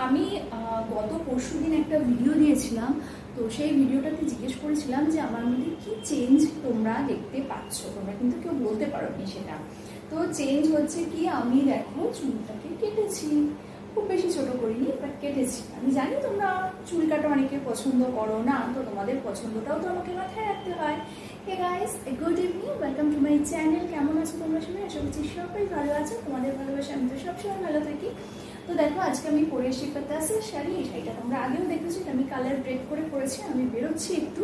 আমি গত পরশুদিন একটা ভিডিও দিয়েছিলাম, তো সেই ভিডিওটাতে জিজ্ঞেস করেছিলাম যে আমার মধ্যে কি চেঞ্জ তোমরা দেখতে পাচ্ছ। তোমরা কিন্তু কেউ বলতে পারোনি সেটা। তো চেঞ্জ হচ্ছে কি, আমি দেখো চুলটাকে কেটেছি, খুব বেশি ছোট করিনি, বাট কেটেছি। আমি জানি তোমরা চুল কাটা অনেকে পছন্দ করো না, তো তোমাদের পছন্দটাও তো আমাকে মাথায় রাখতে হয়। Hey guys, good evening, welcome to my channel. কেমন আছো তোমরা সবাই? আশা করছি সবাই ভালো আছো। তোমাদের ভালোবাসা আমি তো সবসময় ভালো থাকি। তো দেখো আজকে আমি পরে এসে পাতাসের শাড়ি। এই শাড়িটা তোমরা আগেও দেখেছো, আমি কালার ব্রেক করে পরেছি। আমি বেরোচ্ছি একটু,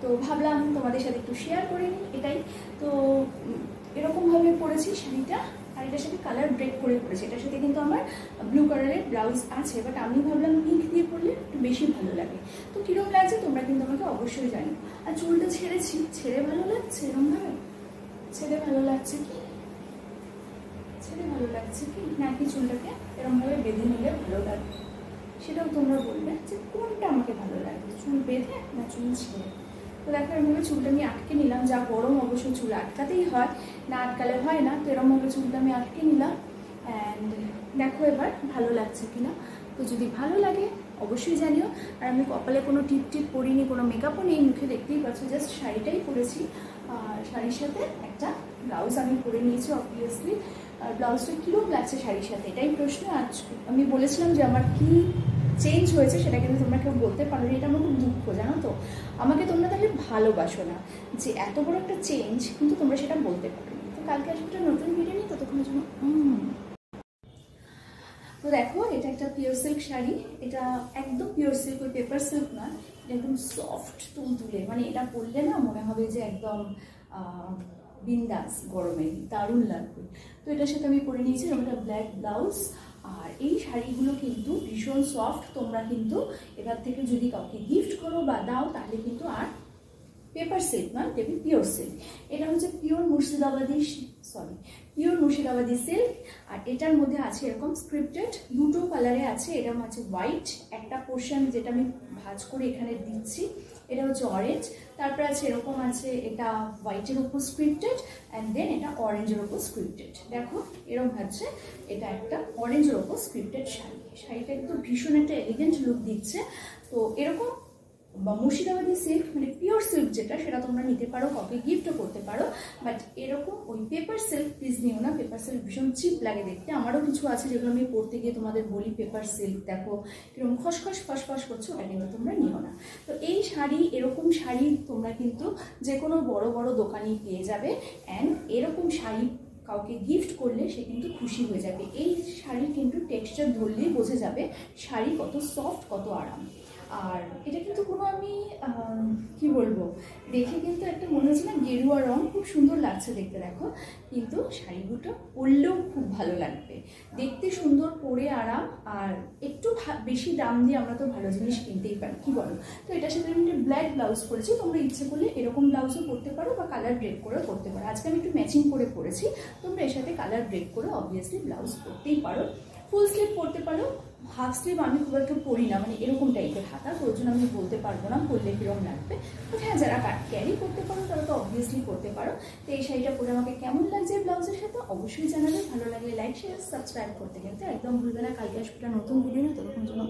তো ভাবলাম তোমাদের সাথে একটু শেয়ার করে নিই এটাই। তো এরকমভাবে পরেছি শাড়িটা, আর এটার সাথে কালার ব্রেক করে পরেছি। এটার সাথে কিন্তু আমার ব্লু কালারের ব্লাউজ আছে, বাট আমি ভাবলাম পিঙ্ক দিয়ে পরলে একটু বেশি ভালো লাগে। তো কীরকম লাগছে তোমরা কিন্তু আমাকে অবশ্যই জানো। আর চুলটা ছেড়েছি, ছেড়ে ভালো লাগছে এরকমভাবে? ছেড়ে ভালো লাগছে কি? ছেড়ে ভালো লাগছে কি, নাকি চুলটাকে এরকমভাবে বেঁধে নিলে ভালো লাগবে? সেটাও তোমরা বলবে যে কোনটা আমাকে ভালো লাগে, চুল বেঁধে না চুল ছেড়ে। তো দেখো এরকমভাবে চুলটা আমি আটকে নিলাম। যা গরম অবশ্য চুল আটকাতেই হয়, না আটকালে হয় না। তো এরকমভাবে চুলটা আমি আটকে নিলাম। অ্যান্ড দেখো এবার ভালো লাগছে কিনা। তো যদি ভালো লাগে অবশ্যই জানিও। আর আমি কপালে কোনো টিপ টিপ পরিনি, কোনো মেকআপও নেই, মুখে দেখতেই পাচ্ছ, জাস্ট শাড়িটাই পরেছি। আর শাড়ির সাথে একটা ব্লাউজ আমি পরে নিয়েছি অবভিয়াসলি। আর ব্লাউজটা কীরকম লাগছে শাড়ির সাথে, এটাই প্রশ্ন। আজ আমি বলেছিলাম যে আমার কি চেঞ্জ হয়েছে সেটা কিন্তু তোমরা কেউ বলতে পারো। এটা আমার খুব দুঃখ, জানো তো। আমাকে তোমরা তাহলে ভালোবাসো না, যে এত বড় একটা চেঞ্জ কিন্তু তোমরা সেটা বলতে পারো। তো কালকে আসলে একটা নতুন ভিডিও নিই, ততক্ষণের জন্য তো দেখো এটা একটা পিওর সিল্ক শাড়ি। এটা একদম পিওর সিল্ক, ওই পেপার সিল্ক না, এটা একদম সফট তুলতুলে। মানে এটা পরলে না মনে হবে যে একদম বিন্দাস, গরমে দারুণ লাগবে। তো এটার সাথে আমি পরে নিয়েছি একটা ব্ল্যাক ব্লাউজ। আর এই শাড়িগুলো কিন্তু ভীষণ সফট। তোমরা কিন্তু এবার থেকে যদি কাউকে গিফট করো বা দাও, তাহলে কিন্তু আর পেপার সিল্ক নয়, দেবে পিওর সিল্ক। এটা হচ্ছে পিওর মুর্শিদাবাদি সিল্ক। আর এটার মধ্যে আছে এরকম স্ক্রিপ্টেড, দুটো কালারে আছে। এরকম আছে হোয়াইট, একটা পোর্শন যেটা আমি ভাঁজ করে এখানে দিচ্ছি, এটা হচ্ছে অরেঞ্জ। তারপরে আছে এরকম আছে, এটা হোয়াইটের উপর স্ক্রিপ্টেড, অ্যান্ড দেন এটা অরেঞ্জের উপর স্ক্রিপ্টেড। দেখো এরকম হচ্ছে, এটা একটা অরেঞ্জের উপর স্ক্রিপ্টেড শাড়ি। শাড়িটা কিন্তু ভীষণ একটা এলিগেন্ট লুক দিচ্ছে। তো এরকম বা মুর্শিদাবাদি সিল্ক মানে পিওর সিল্ক যেটা, সেটা তোমরা নিতে পারো, কাউকে গিফটও করতে পারো। বাট এরকম ওই পেপার সিল্ক প্লিজ নিও না। পেপার সিল্ক ভীষণ চিপ লাগে দেখতে। আমারও কিছু আছে যেগুলো আমি পরতে গিয়ে তোমাদের বলি পেপার সিল্ক দেখো কিরকম খসখস ফসফস করছে, ওটা কিন্তু তোমরা নিও না। তো এই শাড়ি, এরকম শাড়ি তোমরা কিন্তু যে কোনো বড় বড় দোকানেই পেয়ে যাবে। অ্যান্ড এরকম শাড়ি কাউকে গিফট করলে সে কিন্তু খুশি হয়ে যাবে। এই শাড়ি কিন্তু টেক্সচার ধরলেই বোঝা যাবে শাড়ি কত সফট, কত আরাম। আর এটা কিন্তু কোনো আমি কি বলবো, দেখে কিন্তু একটা মনে হচ্ছে না গেরুয়া রং, খুব সুন্দর লাগছে দেখতে। দেখো কিন্তু শাড়িগুলো পরলেও খুব ভালো লাগবে, দেখতে সুন্দর, পরে আরাম। আর একটু বেশি দাম দিয়ে আমরা তো ভালো জিনিস কিনতেই পারি, কি বলো? তো এটার সাথে আমি একটা ব্ল্যাক ব্লাউজ পরেছি। তোমরা ইচ্ছে করলে এরকম ব্লাউজও পরতে পারো বা কালার ব্রেক করেও পরতে পারো। আজকে আমি একটু ম্যাচিং করে পরেছি। তোমরা এর সাথে কালার ব্রেক করে অবভিয়াসলি ব্লাউজ পরতেই পারো। ফুল স্লিভ পরতে পারো, হাফ স্লিভ আমি খুব একটা পরি না, মানে এরকম টাইপের হাতা, তো ওই জন্য আমি বলতে পারবো না পরলে কীরকম লাগবে। বাট হ্যাঁ, যারা ক্যারি করতে পারো তারা তো অবভিয়াসলি করতে পারো। তো এই শাড়িটা পরে আমাকে কেমন লাগছে ব্লাউজের সাথে অবশ্যই জানাবে। ভালো লাগলে লাইক, শেয়ার, সাবস্ক্রাইব করতে কিন্তু একদম ভুলবে না। কালকে আসবে একটা নতুন ভিডিও, ততক্ষণ জন্য